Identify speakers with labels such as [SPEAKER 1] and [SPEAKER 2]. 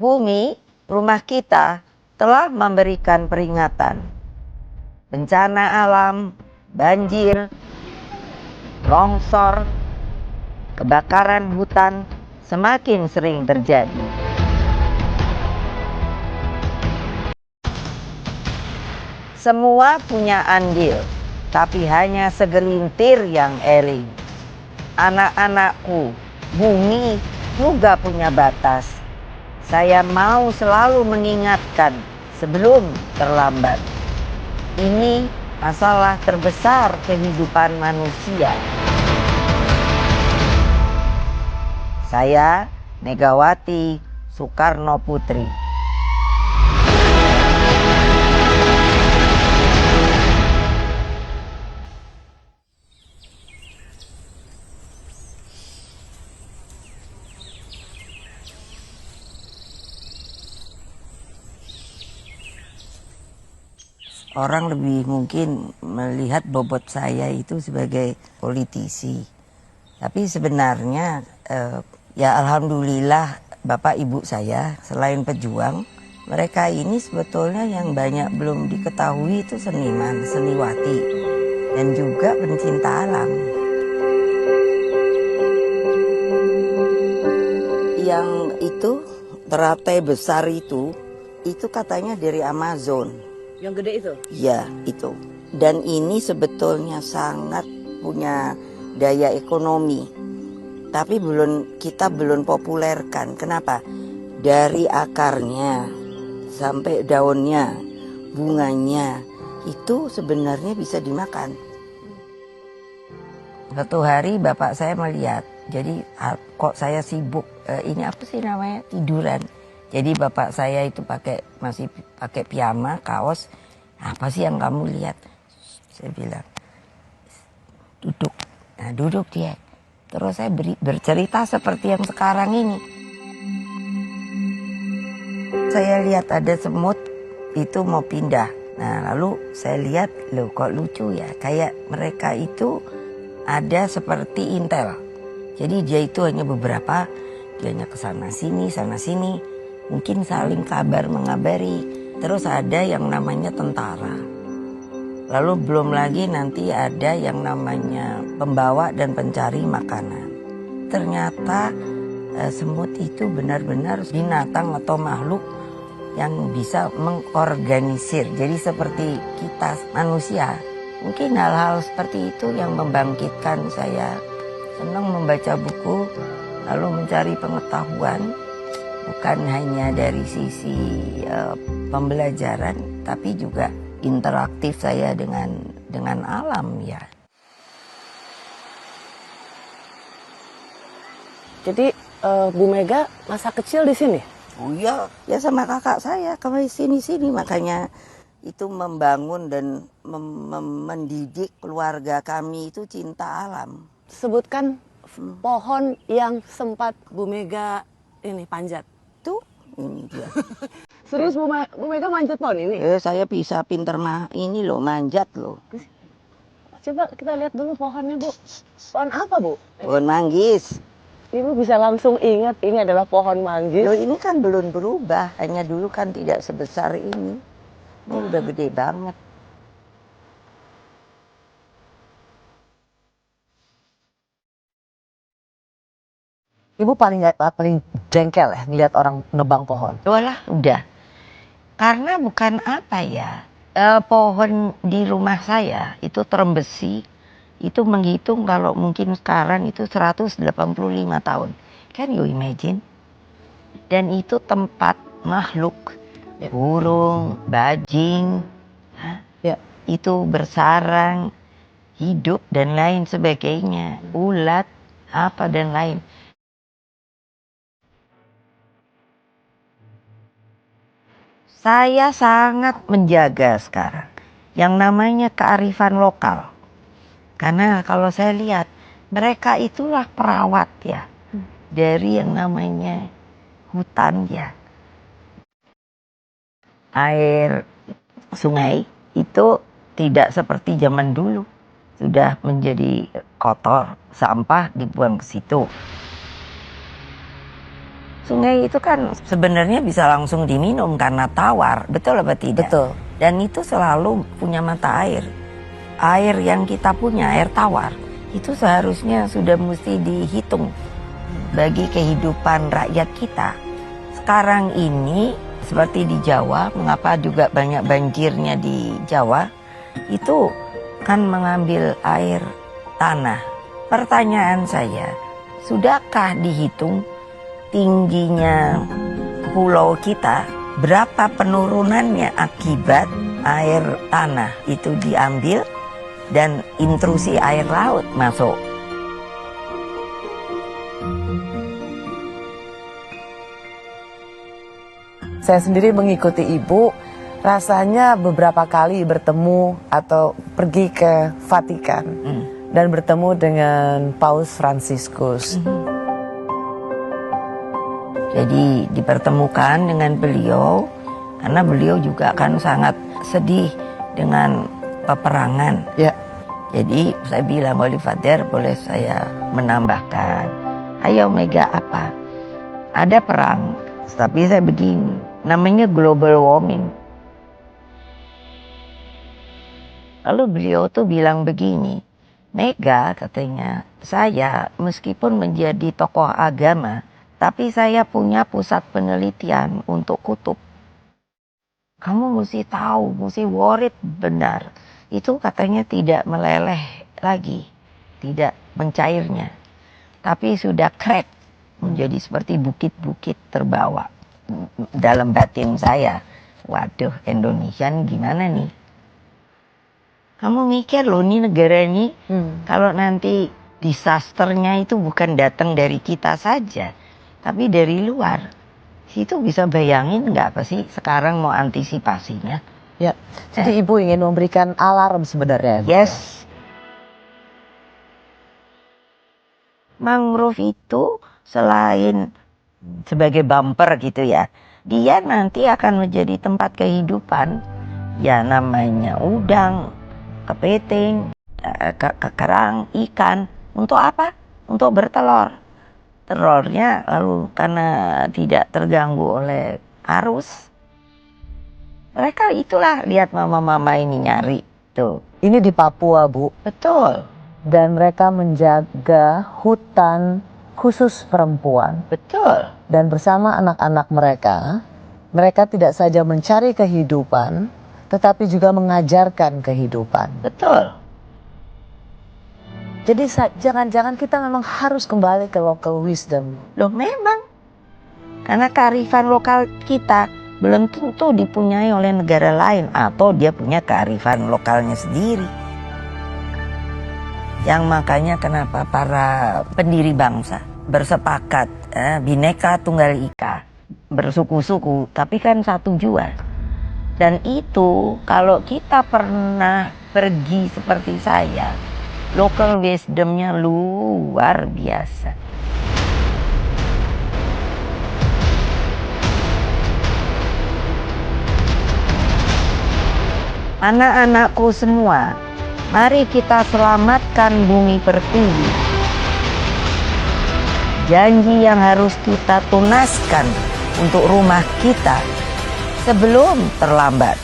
[SPEAKER 1] Bumi, rumah kita, telah memberikan peringatan. Bencana alam, banjir, longsor, kebakaran hutan semakin sering terjadi. Semua punya andil, tapi hanya segelintir yang eling. Anak-anakku, bumi juga punya batas. Saya mau selalu mengingatkan sebelum terlambat. Ini masalah terbesar kehidupan manusia. Saya Megawati Soekarno Putri. Orang lebih mungkin melihat bobot saya itu sebagai politisi. Tapi sebenarnya ya alhamdulillah Bapak Ibu saya selain pejuang, mereka ini sebetulnya yang banyak belum diketahui itu seniman, seniwati, dan juga pencinta alam. Yang itu teratai besar itu katanya dari Amazon.
[SPEAKER 2] Yang gede itu?
[SPEAKER 1] Ya, itu. Dan ini sebetulnya sangat punya daya ekonomi. Tapi kita belum populerkan. Kenapa? Dari akarnya sampai daunnya, bunganya, itu sebenarnya bisa dimakan. Suatu hari bapak saya melihat, jadi kok saya sibuk, ini apa sih namanya, tiduran. Jadi bapak saya itu masih pakai piyama, kaos. Apa sih yang kamu lihat? Saya bilang, duduk. Nah duduk dia. Terus saya bercerita seperti yang sekarang ini. Saya lihat ada semut itu mau pindah. Nah lalu saya lihat, loh kok lucu ya. Kayak mereka itu ada seperti intel. Jadi dia itu hanya beberapa, dia hanya ke sana sini. Mungkin saling kabar mengabari. Terus ada yang namanya tentara. Lalu belum lagi nanti ada yang namanya pembawa dan pencari makanan. Ternyata semut itu benar-benar binatang atau makhluk yang bisa mengorganisir. Jadi seperti kita manusia. Mungkin hal-hal seperti itu yang membangkitkan saya. Senang membaca buku, lalu mencari pengetahuan. Bukan hanya dari sisi pembelajaran, tapi juga interaktif saya dengan alam ya.
[SPEAKER 2] Jadi Bu Mega masa kecil di sini?
[SPEAKER 1] Oh iya, ya sama kakak saya kami sini makanya itu membangun dan mendidik keluarga kami itu cinta alam.
[SPEAKER 2] Sebutkan pohon yang sempat Bu Mega ini panjat.
[SPEAKER 1] Tuh, ini dia.
[SPEAKER 2] Serius Bu Mega manjat pohon ini?
[SPEAKER 1] Saya bisa pinter ini loh, manjat loh.
[SPEAKER 2] Coba kita lihat dulu pohonnya Bu. Pohon apa Bu?
[SPEAKER 1] Pohon manggis.
[SPEAKER 2] Ibu bisa langsung ingat ini adalah pohon manggis.
[SPEAKER 1] Loh ini kan belum berubah, hanya dulu kan tidak sebesar ini. Ini udah gede banget.
[SPEAKER 2] Ibu paling jengkel ya ngeliat orang nebang pohon.
[SPEAKER 1] Walah, udah. Karena bukan apa ya, pohon di rumah saya itu terem besi, itu menghitung kalau mungkin sekarang itu 185 tahun. Can you imagine? Dan itu tempat makhluk, burung, bajing, itu bersarang, hidup dan lain sebagainya, ulat, apa dan lain. Saya sangat menjaga sekarang yang namanya kearifan lokal. Karena kalau saya lihat, mereka itulah perawat ya dari yang namanya hutan ya. Air sungai itu tidak seperti zaman dulu. Sudah menjadi kotor, sampah dibuang ke situ. Sungai itu kan sebenarnya bisa langsung diminum karena tawar, betul apa tidak?
[SPEAKER 2] Betul.
[SPEAKER 1] Dan itu selalu punya mata air. Air yang kita punya, air tawar, itu seharusnya sudah mesti dihitung bagi kehidupan rakyat kita. Sekarang ini seperti di Jawa, mengapa juga banyak banjirnya di Jawa, itu kan mengambil air tanah. Pertanyaan saya, sudahkah dihitung tingginya pulau kita, berapa penurunannya akibat air tanah itu diambil dan intrusi air laut masuk?
[SPEAKER 3] Saya sendiri mengikuti Ibu, rasanya beberapa kali bertemu atau pergi ke Vatikan dan bertemu dengan Paus Fransiskus.
[SPEAKER 1] Jadi dipertemukan dengan beliau karena beliau juga kan sangat sedih dengan peperangan.
[SPEAKER 3] Ya,
[SPEAKER 1] Jadi saya bilang, Holy Father, boleh saya menambahkan? Ayo Mega, apa? Ada perang, tapi saya begini, namanya global warming. Lalu beliau tuh bilang begini, Mega katanya, saya meskipun menjadi tokoh agama, tapi saya punya pusat penelitian untuk kutub. Kamu mesti tahu, mesti worried benar. Itu katanya tidak meleleh lagi, tidak mencairnya. Tapi sudah crack, menjadi seperti bukit-bukit terbawa. Dalam batin saya, waduh Indonesia gimana nih? Kamu mikir loh nih negara ini, kalau nanti disasternya itu bukan datang dari kita saja, tapi dari luar. Itu bisa bayangin nggak apa sih sekarang mau antisipasinya?
[SPEAKER 3] ya. Jadi Ibu ingin memberikan alarm sebenarnya.
[SPEAKER 1] Yes. Mangrove itu selain sebagai bumper gitu ya, dia nanti akan menjadi tempat kehidupan. Ya namanya udang, kepiting, kerang, ikan. Untuk apa? Untuk bertelur. Telurnya lalu karena tidak terganggu oleh arus, mereka itulah, lihat mama-mama ini nyari tuh.
[SPEAKER 3] Ini di Papua, Bu.
[SPEAKER 1] Betul,
[SPEAKER 3] Dan mereka menjaga hutan khusus perempuan.
[SPEAKER 1] betul.
[SPEAKER 3] Dan bersama anak-anak mereka, mereka tidak saja mencari kehidupan, tetapi juga mengajarkan kehidupan.
[SPEAKER 1] Betul.
[SPEAKER 3] Jadi jangan-jangan kita memang harus kembali ke local wisdom.
[SPEAKER 1] Loh memang. Karena kearifan lokal kita belum tentu dipunyai oleh negara lain. Atau dia punya kearifan lokalnya sendiri. Yang makanya kenapa para pendiri bangsa bersepakat Bhinneka Tunggal Ika. Bersuku-suku tapi kan satu jua. Dan itu kalau kita pernah pergi seperti saya, local wisdomnya luar biasa. Anak-anakku semua, mari kita selamatkan bumi pertiwi. Janji yang harus kita tunaskan untuk rumah kita sebelum terlambat.